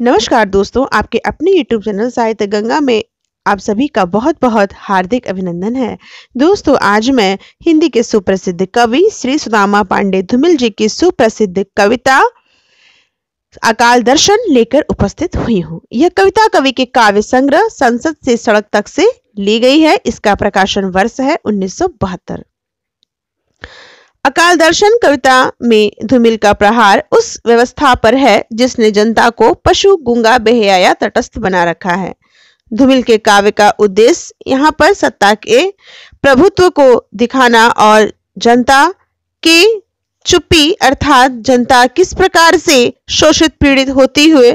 नमस्कार दोस्तों, आपके अपने YouTube चैनल साहित्य गंगा में आप सभी का बहुत बहुत हार्दिक अभिनंदन है। दोस्तों, आज मैं हिंदी के सुप्रसिद्ध कवि श्री सुदामा पांडे धूमिल जी की सुप्रसिद्ध कविता अकाल दर्शन लेकर उपस्थित हुई हूँ। यह कविता कवि के काव्य संग्रह संसद से सड़क तक से ली गई है। इसका प्रकाशन वर्ष है 1972। अकाल दर्शन कविता में धूमिल का प्रहार उस व्यवस्था पर है जिसने जनता को पशु, गूंगा, बेहया या तटस्थ बना रखा है। धूमिल के काव्य का उद्देश्य यहाँ पर सत्ता के प्रभुत्व को दिखाना और जनता के चुप्पी अर्थात जनता किस प्रकार से शोषित पीड़ित होती हुए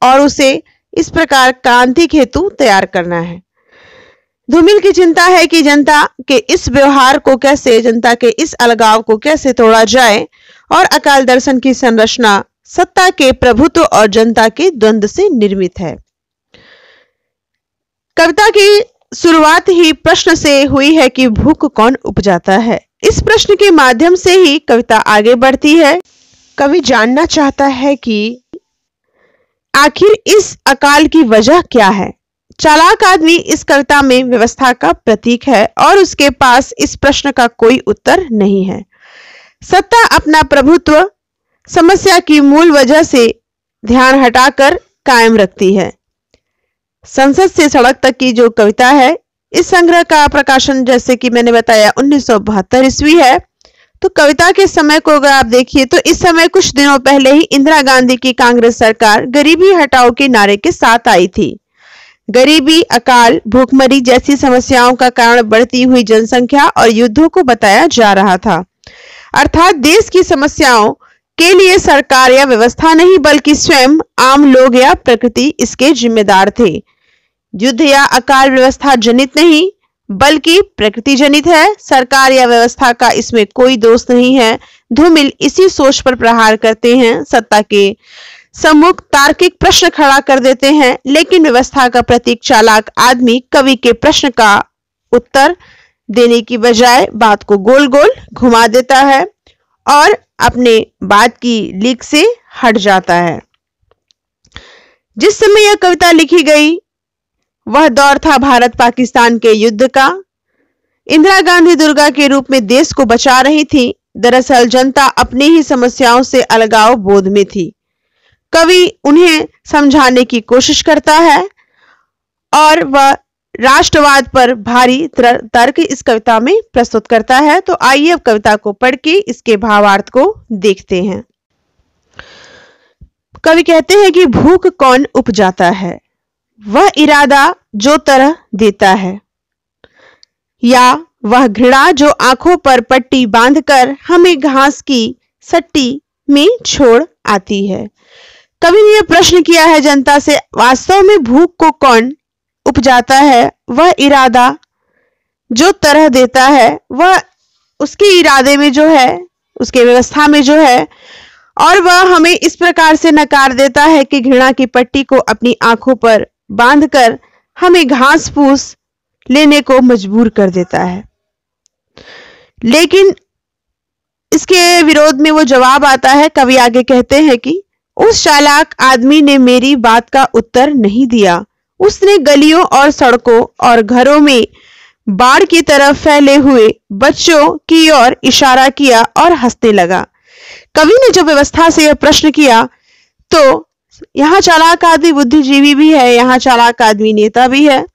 और उसे इस प्रकार क्रांतिक हेतु तैयार करना है। धूमिल की चिंता है कि जनता के इस व्यवहार को कैसे, जनता के इस अलगाव को कैसे तोड़ा जाए और अकाल दर्शन की संरचना सत्ता के प्रभुत्व और जनता के द्वंद्व से निर्मित है। कविता की शुरुआत ही प्रश्न से हुई है कि भूख कौन उपजाता है। इस प्रश्न के माध्यम से ही कविता आगे बढ़ती है। कवि जानना चाहता है कि आखिर इस अकाल की वजह क्या है। चालाक आदमी इस कविता में व्यवस्था का प्रतीक है और उसके पास इस प्रश्न का कोई उत्तर नहीं है। सत्ता अपना प्रभुत्व समस्या की मूल वजह से ध्यान हटाकर कायम रखती है। संसद से सड़क तक की जो कविता है, इस संग्रह का प्रकाशन जैसे कि मैंने बताया 1972 ईस्वी है। तो कविता के समय को अगर आप देखिए तो इस समय कुछ दिनों पहले ही इंदिरा गांधी की कांग्रेस सरकार गरीबी हटाओ के नारे के साथ आई थी। गरीबी, अकाल, भूखमरी जैसी समस्याओं का कारण बढ़ती हुई जनसंख्या और युद्धों को बताया जा रहा था। अर्थात देश की समस्याओं के लिए सरकार या व्यवस्था नहीं बल्कि स्वयं आम लोग या प्रकृति इसके जिम्मेदार थे। युद्ध या अकाल व्यवस्था जनित नहीं बल्कि प्रकृति जनित है। सरकार या व्यवस्था का इसमें कोई दोष नहीं है। धूमिल इसी सोच पर प्रहार करते हैं। सत्ता के सम्मुख तार्किक प्रश्न खड़ा कर देते हैं, लेकिन व्यवस्था का प्रतीक चालाक आदमी कवि के प्रश्न का उत्तर देने की बजाय बात को गोल गोल घुमा देता है और अपने बात की लीक से हट जाता है। जिस समय यह कविता लिखी गई वह दौर था भारत पाकिस्तान के युद्ध का। इंदिरा गांधी दुर्गा के रूप में देश को बचा रही थी। दरअसल जनता अपनी ही समस्याओं से अलगाव बोध में थी। कवि उन्हें समझाने की कोशिश करता है और वह राष्ट्रवाद पर भारी तर्क इस कविता में प्रस्तुत करता है। तो आइए अब कविता को पढ़ के इसके भावार्थ को देखते हैं। कवि कहते हैं कि भूख कौन उपजाता है, वह इरादा जो तरह देता है, या वह घृणा जो आंखों पर पट्टी बांधकर हमें घास की सट्टी में छोड़ आती है। कवि ने यह प्रश्न किया है जनता से, वास्तव में भूख को कौन उपजाता है। वह इरादा जो तरह देता है, वह उसके इरादे में जो है, उसके व्यवस्था में जो है, और वह हमें इस प्रकार से नकार देता है कि घृणा की पट्टी को अपनी आंखों पर बांधकर हमें घास फूस लेने को मजबूर कर देता है। लेकिन इसके विरोध में वो जवाब आता है। कवि आगे कहते हैं कि उस चालाक आदमी ने मेरी बात का उत्तर नहीं दिया। उसने गलियों और सड़कों और घरों में बाढ़ की तरफ फैले हुए बच्चों की ओर इशारा किया और हंसने लगा। कवि ने जब व्यवस्था से यह प्रश्न किया तो यहाँ चालाक आदमी बुद्धिजीवी भी है, यहाँ चालाक आदमी नेता भी है,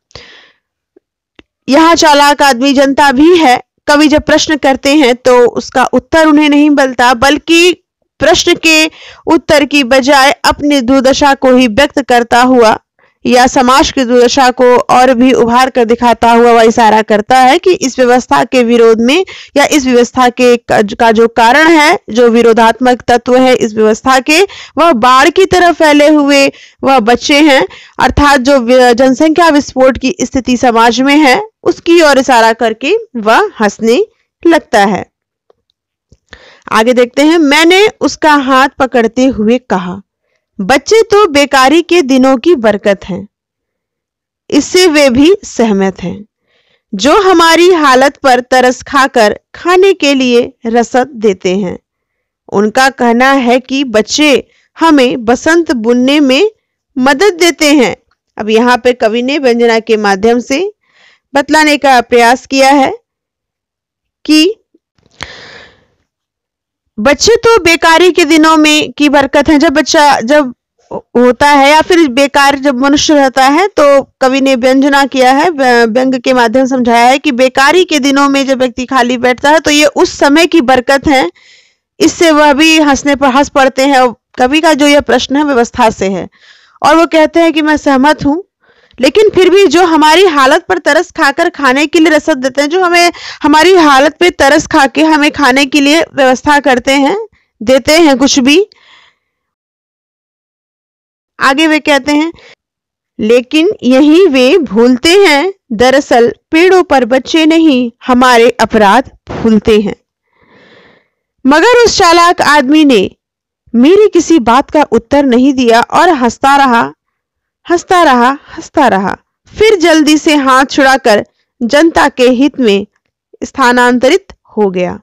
यहाँ चालाक आदमी जनता भी है। कवि जब प्रश्न करते हैं तो उसका उत्तर उन्हें नहीं मिलता, बल्कि प्रश्न के उत्तर की बजाय अपनी दुर्दशा को ही व्यक्त करता हुआ या समाज की दुर्दशा को और भी उभार कर दिखाता हुआ वह इशारा करता है कि इस व्यवस्था के विरोध में या इस व्यवस्था के का जो कारण है, जो विरोधात्मक तत्व है इस व्यवस्था के, वह बाढ़ की तरफ फैले हुए वह बच्चे हैं। अर्थात जो जनसंख्या विस्फोट की स्थिति समाज में है उसकी ओर इशारा करके वह हंसने लगता है। आगे देखते हैं। मैंने उसका हाथ पकड़ते हुए कहा, बच्चे तो बेकारी के दिनों की बरकत हैं, इससे वे भी सहमत हैं जो हमारी हालत पर तरस खाकर खाने के लिए रसद देते हैं। उनका कहना है कि बच्चे हमें बसंत बुनने में मदद देते हैं। अब यहाँ पे कवि ने व्यंजना के माध्यम से बतलाने का प्रयास किया है कि बच्चे तो बेकारी के दिनों में की बरकत है। जब बच्चा जब होता है या फिर बेकार जब मनुष्य रहता है, तो कवि ने व्यंजना किया है, व्यंग के माध्यम समझाया है कि बेकारी के दिनों में जब व्यक्ति खाली बैठता है तो ये उस समय की बरकत है, इससे वह भी हंसने पर हंस पड़ते हैं। और कवि का जो यह प्रश्न है व्यवस्था से है, और वो कहते हैं कि मैं सहमत हूं, लेकिन फिर भी जो हमारी हालत पर तरस खाकर खाने के लिए रसद देते हैं, जो हमें हमारी हालत पे तरस खा के हमें खाने के लिए व्यवस्था करते हैं, देते हैं कुछ भी, आगे वे कहते हैं, लेकिन यही वे भूलते हैं, दरअसल पेड़ों पर बच्चे नहीं हमारे अपराध भूलते हैं। मगर उस चालाक आदमी ने मेरी किसी बात का उत्तर नहीं दिया और हंसता रहा, हंसता रहा, हंसता रहा। फिर जल्दी से हाथ छुड़ाकर जनता के हित में स्थानांतरित हो गया।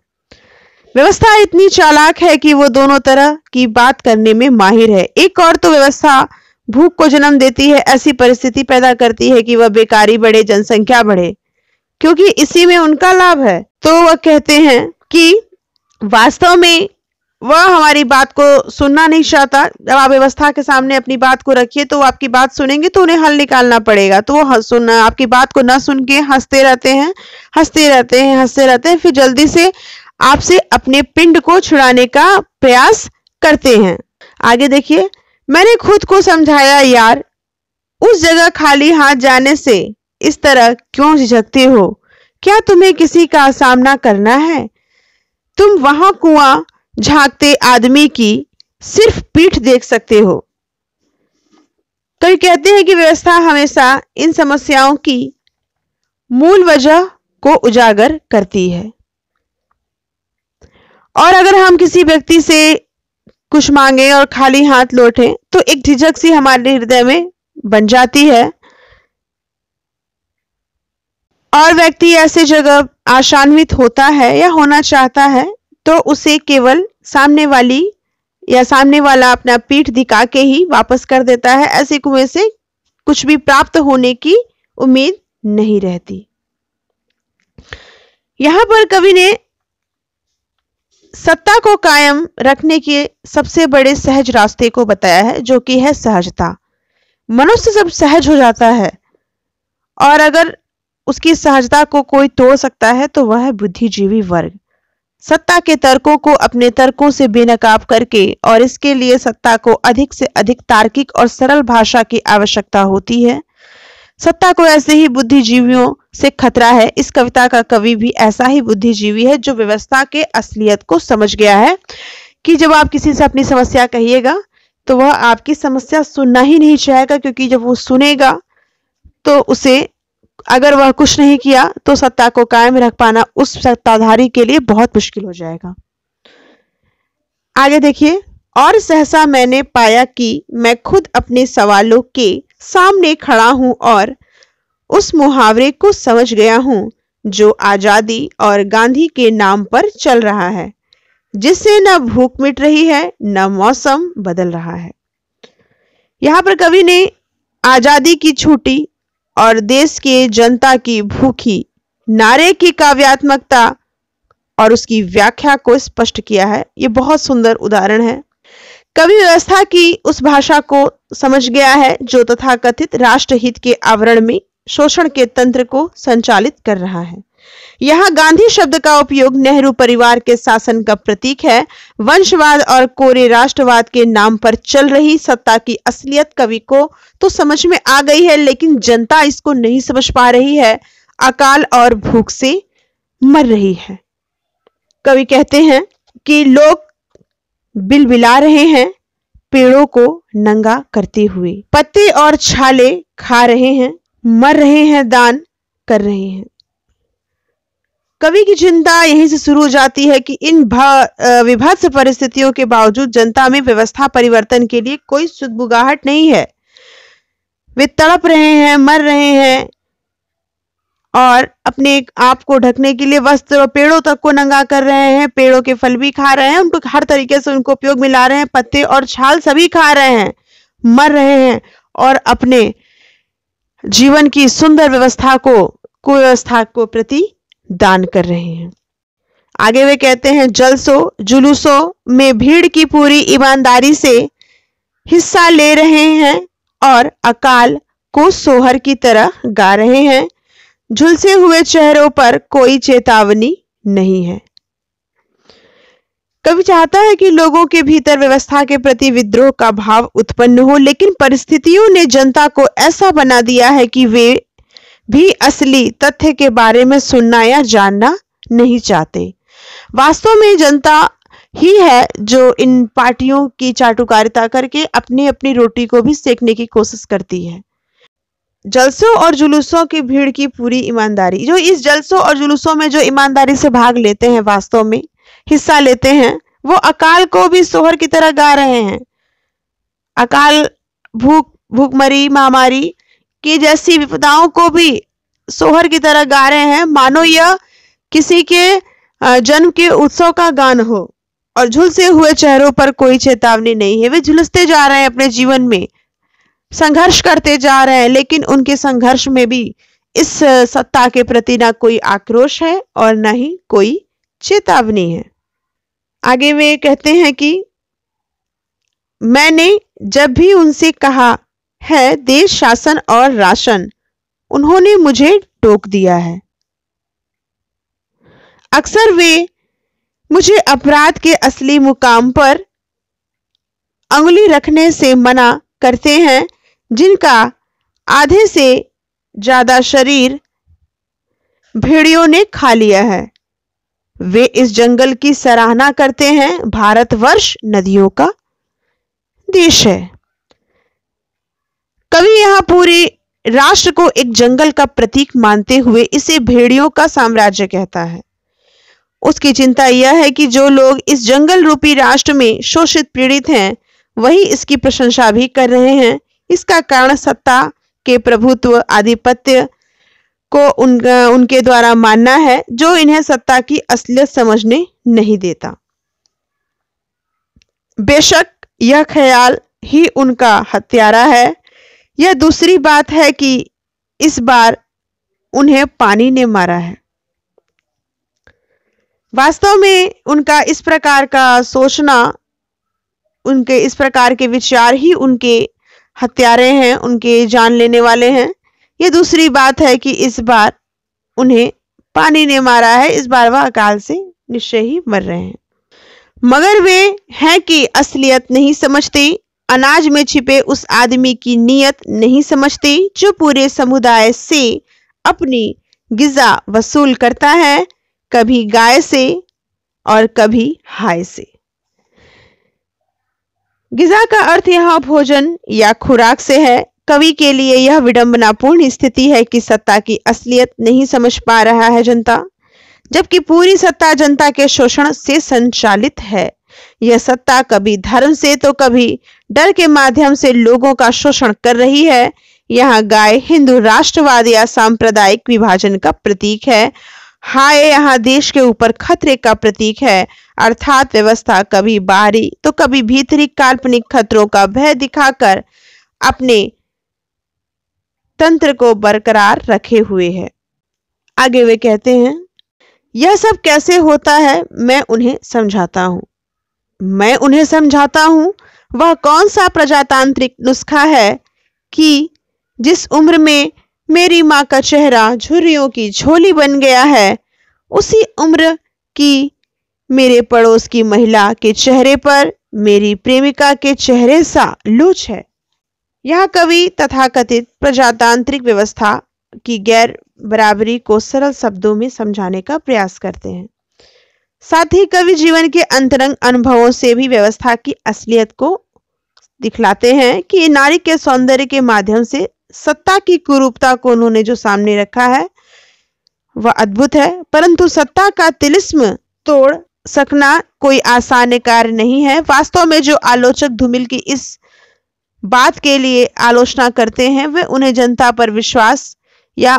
व्यवस्था इतनी चालाक है कि वो दोनों तरह की बात करने में माहिर है। एक और तो व्यवस्था भूख को जन्म देती है, ऐसी परिस्थिति पैदा करती है कि वह बेकारी बढ़े, जनसंख्या बढ़े, क्योंकि इसी में उनका लाभ है। तो वह कहते हैं कि वास्तव में वह हमारी बात को सुनना नहीं चाहता। जब आप व्यवस्था के सामने अपनी बात को रखिए तो वो आपकी बात सुनेंगे तो उन्हें हल निकालना पड़ेगा, तो वो आपकी बात को ना सुन के हंसते रहते हैं, हंसते रहते हैं, हंसते रहते हैं, फिर जल्दी से आपसे अपने पिंड को छुड़ाने का प्रयास करते हैं। आगे देखिए, मैंने खुद को समझाया, यार उस जगह खाली हाथ जाने से इस तरह क्यों झिझकते हो? क्या तुम्हें किसी का सामना करना है? तुम वहां कुआं झांकते आदमी की सिर्फ पीठ देख सकते हो। कई कहते हैं कि व्यवस्था हमेशा इन समस्याओं की मूल वजह को उजागर करती है, और अगर हम किसी व्यक्ति से कुछ मांगे और खाली हाथ लौटें तो एक झिझक सी हमारे हृदय में बन जाती है, और व्यक्ति ऐसे जगह आशान्वित होता है या होना चाहता है तो उसे केवल सामने वाला अपना पीठ दिखा के ही वापस कर देता है। ऐसे कुएं से कुछ भी प्राप्त होने की उम्मीद नहीं रहती। यहां पर कवि ने सत्ता को कायम रखने के सबसे बड़े सहज रास्ते को बताया है, जो कि है सहजता। मनुष्य जब सहज हो जाता है, और अगर उसकी सहजता को कोई तोड़ सकता है तो वह है बुद्धिजीवी वर्ग। सत्ता के तर्कों को अपने तर्कों से बेनकाब करके, और इसके लिए सत्ता को अधिक से अधिक तार्किक और सरल भाषा की आवश्यकता होती है। सत्ता को ऐसे ही बुद्धिजीवियों से खतरा है। इस कविता का कवि भी ऐसा ही बुद्धिजीवी है, जो व्यवस्था के असलियत को समझ गया है कि जब आप किसी से अपनी समस्या कहिएगा तो वह आपकी समस्या सुनना ही नहीं चाहेगा, क्योंकि जब वो सुनेगा तो उसे, अगर वह कुछ नहीं किया तो सत्ता को कायम रख पाना उस सत्ताधारी के लिए बहुत मुश्किल हो जाएगा। आगे देखिए, और सहसा मैंने पाया कि मैं खुद अपने सवालों के सामने खड़ा हूं और उस मुहावरे को समझ गया हूं जो आजादी और गांधी के नाम पर चल रहा है, जिससे न भूख मिट रही है न मौसम बदल रहा है। यहां पर कवि ने आजादी की छूटी और देश के जनता की भूखी नारे की काव्यात्मकता और उसकी व्याख्या को स्पष्ट किया है। यह बहुत सुंदर उदाहरण है। कवि व्यवस्था की उस भाषा को समझ गया है जो तथाकथित राष्ट्रहित के आवरण में शोषण के तंत्र को संचालित कर रहा है। यहाँ गांधी शब्द का उपयोग नेहरू परिवार के शासन का प्रतीक है। वंशवाद और कोरे राष्ट्रवाद के नाम पर चल रही सत्ता की असलियत कवि को तो समझ में आ गई है, लेकिन जनता इसको नहीं समझ पा रही है, अकाल और भूख से मर रही है। कवि कहते हैं कि लोग बिलबिला रहे हैं पेड़ों को नंगा करते हुए, पत्ते और छाले खा रहे हैं, मर रहे हैं, दान कर रहे हैं। कवि की चिंता यहीं से शुरू हो जाती है कि इन विभत्स परिस्थितियों के बावजूद जनता में व्यवस्था परिवर्तन के लिए कोई सुगबुगाहट नहीं है। वे तड़प रहे हैं, मर रहे हैं, और अपने आप को ढकने के लिए वस्त्र पेड़ों तक को नंगा कर रहे हैं, पेड़ों के फल भी खा रहे हैं, उनको हर तरीके से उनको उपयोग में ला रहे हैं, पत्ते और छाल सभी खा रहे हैं, मर रहे हैं, और अपने जीवन की सुंदर व्यवस्था को कुव्यवस्था को प्रति दान कर रहे हैं। आगे वे कहते हैं, जलसों जुलूसों में भीड़ की पूरी ईमानदारी से हिस्सा ले रहे हैं और अकाल को सोहर की तरह गा रहे हैं। झुलसे हुए चेहरों पर कोई चेतावनी नहीं है। कवि चाहता है कि लोगों के भीतर व्यवस्था के प्रति विद्रोह का भाव उत्पन्न हो, लेकिन परिस्थितियों ने जनता को ऐसा बना दिया है कि वे भी असली तथ्य के बारे में सुनना या जानना नहीं चाहते। वास्तव में जनता ही है जो इन पार्टियों की चाटुकारिता करके अपनी अपनी रोटी को भी सेकने की कोशिश करती है। जलसों और जुलूसों की भीड़ की पूरी ईमानदारी, जो इस जलसों और जुलूसों में जो ईमानदारी से भाग लेते हैं, वास्तव में हिस्सा लेते हैं, वो अकाल को भी सोहर की तरह गा रहे हैं। अकाल, भूखमरी, महामारी की जैसी विपदाओं को भी सोहर की तरह गा रहे हैं, मानो यह किसी के जन्म के उत्सव का गान हो। और झुलसे हुए चेहरों पर कोई चेतावनी नहीं है। वे झुलसते जा रहे हैं, अपने जीवन में संघर्ष करते जा रहे हैं, लेकिन उनके संघर्ष में भी इस सत्ता के प्रति ना कोई आक्रोश है और ना ही कोई चेतावनी है। आगे वे कहते हैं कि मैंने जब भी उनसे कहा है देश, शासन और राशन, उन्होंने मुझे टोक दिया है। अक्सर वे मुझे अपराध के असली मुकाम पर अंगुली रखने से मना करते हैं, जिनका आधे से ज्यादा शरीर भेड़ियों ने खा लिया है। वे इस जंगल की सराहना करते हैं। भारतवर्ष नदियों का देश है। कवि यहां पूरे राष्ट्र को एक जंगल का प्रतीक मानते हुए इसे भेड़ियों का साम्राज्य कहता है। उसकी चिंता यह है कि जो लोग इस जंगल रूपी राष्ट्र में शोषित पीड़ित हैं, वही इसकी प्रशंसा भी कर रहे हैं। इसका कारण सत्ता के प्रभुत्व, आधिपत्य को उनके द्वारा मानना है, जो इन्हें सत्ता की असलियत समझने नहीं देता। बेशक यह ख्याल ही उनका हत्यारा है। यह दूसरी बात है कि इस बार उन्हें पानी ने मारा है। वास्तव में उनका इस प्रकार का सोचना, उनके इस प्रकार के विचार ही उनके हत्यारे हैं, उनके जान लेने वाले हैं। यह दूसरी बात है कि इस बार उन्हें पानी ने मारा है। इस बार वह अकाल से निश्चय ही मर रहे हैं। मगर वे हैं कि असलियत नहीं समझते, अनाज में छिपे उस आदमी की नीयत नहीं समझते जो पूरे समुदाय से अपनी गिजा वसूल करता है, कभी गाय से और कभी हाय से। गिजा का अर्थ यहाँ भोजन या खुराक से है। कवि के लिए यह विडंबनापूर्ण स्थिति है कि सत्ता की असलियत नहीं समझ पा रहा है जनता, जबकि पूरी सत्ता जनता के शोषण से संचालित है। यह सत्ता कभी धर्म से तो कभी डर के माध्यम से लोगों का शोषण कर रही है। यहाँ गाय हिंदू राष्ट्रवाद या सांप्रदायिक विभाजन का प्रतीक है। हाय यहाँ देश के ऊपर खतरे का प्रतीक है, अर्थात व्यवस्था कभी बाहरी तो कभी भीतरी काल्पनिक खतरों का भय दिखाकर अपने तंत्र को बरकरार रखे हुए है। आगे वे कहते हैं, यह सब कैसे होता है मैं उन्हें समझाता हूं। मैं उन्हें समझाता हूं वह कौन सा प्रजातांत्रिक नुस्खा है कि जिस उम्र में मेरी माँ का चेहरा झुर्रियों की झोली बन गया है, उसी उम्र की मेरे पड़ोस की महिला के चेहरे पर मेरी प्रेमिका के चेहरे सा लूच है। यह कवि तथाकथित प्रजातांत्रिक व्यवस्था की गैर बराबरी को सरल शब्दों में समझाने का प्रयास करते हैं। साथ ही कवि जीवन के अंतरंग अनुभवों से भी व्यवस्था की असलियत को दिखलाते हैं कि नारी के सौंदर्य के माध्यम से सत्ता की कुरूपता को उन्होंने जो सामने रखा है वह अद्भुत है, परंतु सत्ता का तिलिस्म तोड़ सकना कोई आसान कार्य नहीं है। वास्तव में जो आलोचक धूमिल की इस बात के लिए आलोचना करते हैं, वे उन्हें जनता पर विश्वास या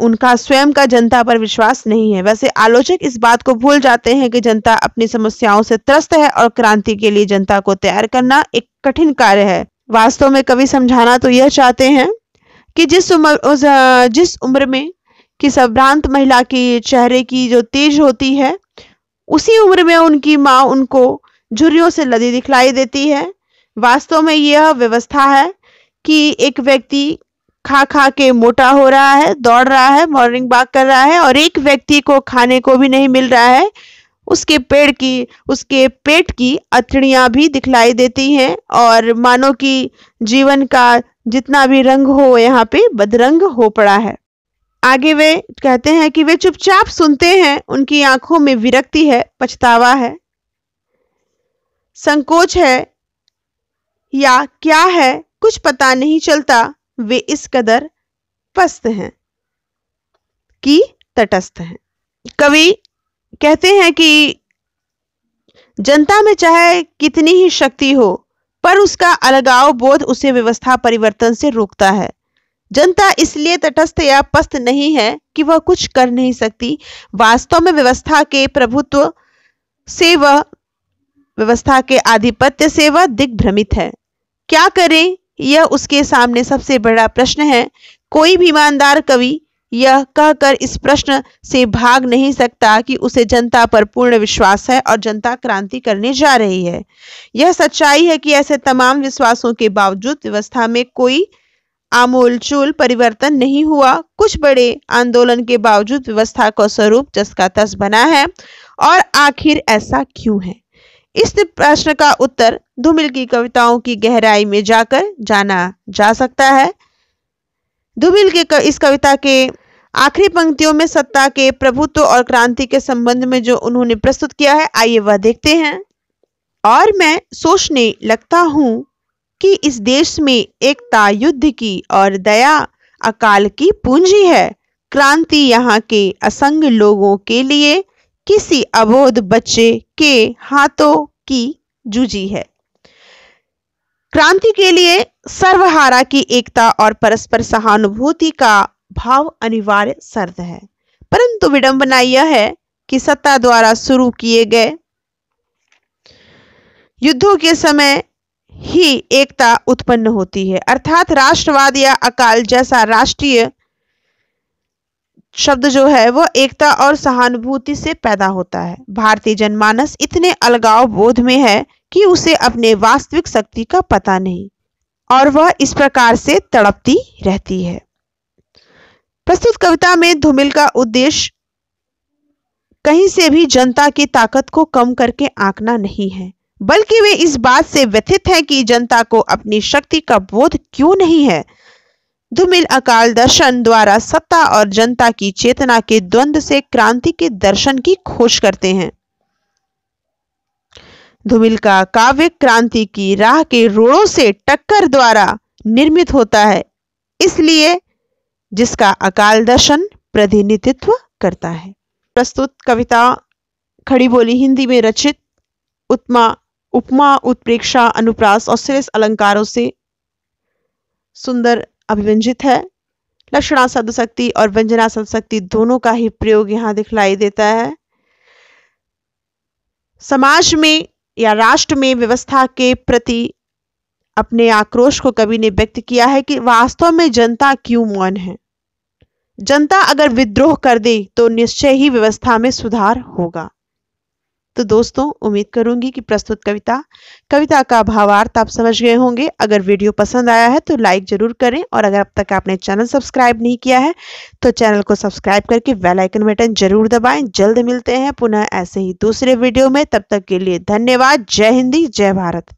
उनका स्वयं का जनता पर विश्वास नहीं है। वैसे आलोचक इस बात को भूल जाते हैं कि जनता अपनी समस्याओं से त्रस्त है और क्रांति के लिए जनता को तैयार करना एक कठिन कार्य है। वास्तव में कवि समझाना तो यह चाहते हैं कि जिस उम्र में कि संभ्रांत महिला की चेहरे की जो तेज होती है, उसी उम्र में उनकी माँ उनको झुर्रियों से लदी दिखलाई देती है। वास्तव में यह व्यवस्था है कि एक व्यक्ति खा खा के मोटा हो रहा है, दौड़ रहा है, मॉर्निंग वॉक कर रहा है, और एक व्यक्ति को खाने को भी नहीं मिल रहा है। उसके पेट की अतड़ियां भी दिखलाई देती हैं और मानो कि जीवन का जितना भी रंग हो यहाँ पे बदरंग हो पड़ा है। आगे वे कहते हैं कि वे चुपचाप सुनते हैं, उनकी आंखों में विरक्ति है, पछतावा है, संकोच है या क्या है कुछ पता नहीं चलता। वे इस कदर पस्त हैं कि तटस्थ हैं। कवि कहते हैं कि जनता में चाहे कितनी ही शक्ति हो, पर उसका अलगाव बोध उसे व्यवस्था परिवर्तन से रोकता है। जनता इसलिए तटस्थ या पस्त नहीं है कि वह कुछ कर नहीं सकती। वास्तव में व्यवस्था के प्रभुत्व से व्यवस्था के आधिपत्य से वह दिग्भ्रमित है। क्या करे, यह उसके सामने सबसे बड़ा प्रश्न है। कोई भी ईमानदार कवि यह कहकर इस प्रश्न से भाग नहीं सकता कि उसे जनता पर पूर्ण विश्वास है और जनता क्रांति करने जा रही है। यह सच्चाई है कि ऐसे तमाम विश्वासों के बावजूद व्यवस्था में कोई आमूलचूल परिवर्तन नहीं हुआ। कुछ बड़े आंदोलन के बावजूद व्यवस्था का स्वरूप जस का तस बना है, और आखिर ऐसा क्यों है? इस प्रश्न का उत्तर धूमिल की कविताओं की गहराई में जाकर जाना जा सकता है। धूमिल के इस कविता के आखिरी पंक्तियों में सत्ता के प्रभुत्व और क्रांति के संबंध में जो उन्होंने प्रस्तुत किया है, आइए वह देखते हैं। और मैं सोचने लगता हूं कि इस देश में एकता युद्ध की और दया अकाल की पूंजी है। क्रांति यहाँ के असंग लोगों के लिए किसी अबोध बच्चे के हाथों की जूझी है। क्रांति के लिए सर्वहारा की एकता और परस्पर सहानुभूति का भाव अनिवार्य शर्त है। परंतु विडंबना यह है कि सत्ता द्वारा शुरू किए गए युद्धों के समय ही एकता उत्पन्न होती है, अर्थात राष्ट्रवाद या अकाल जैसा राष्ट्रीय शब्द जो है वह एकता और सहानुभूति से पैदा होता है। भारतीय जनमानस इतने अलगाव बोध में है कि उसे अपने वास्तविक शक्ति का पता नहीं, और वह इस प्रकार से तड़पती रहती है। प्रस्तुत कविता में धूमिल का उद्देश्य कहीं से भी जनता की ताकत को कम करके आंकना नहीं है, बल्कि वे इस बात से व्यथित है कि जनता को अपनी शक्ति का बोध क्यों नहीं है। धूमिल अकाल दर्शन द्वारा सत्ता और जनता की चेतना के द्वंद्व से क्रांति के दर्शन की खोज करते हैं। धूमिल का काव्य क्रांति की राह के रोड़ों से टक्कर द्वारा निर्मित होता है, इसलिए जिसका अकाल दर्शन प्रतिनिधित्व करता है। प्रस्तुत कविता खड़ी बोली हिंदी में रचित उपमा उत्प्रेक्षा अनुप्रास और श्रेष्ठ अलंकारों से सुंदर अभिव्यंजित है। लक्षणा शब्द शक्ति और व्यंजना शब्द शक्ति दोनों का ही प्रयोग यहाँ दिखलाई देता है। समाज में या राष्ट्र में व्यवस्था के प्रति अपने आक्रोश को कवि ने व्यक्त किया है कि वास्तव में जनता क्यों मौन है। जनता अगर विद्रोह कर दे तो निश्चय ही व्यवस्था में सुधार होगा। तो दोस्तों, उम्मीद करूंगी कि प्रस्तुत कविता का भावार्थ आप समझ गए होंगे। अगर वीडियो पसंद आया है तो लाइक जरूर करें, और अगर अब तक आपने चैनल सब्सक्राइब नहीं किया है तो चैनल को सब्सक्राइब करके बेल आइकन बटन जरूर दबाएं। जल्द मिलते हैं पुनः ऐसे ही दूसरे वीडियो में, तब तक के लिए धन्यवाद। जय हिंद, जय भारत।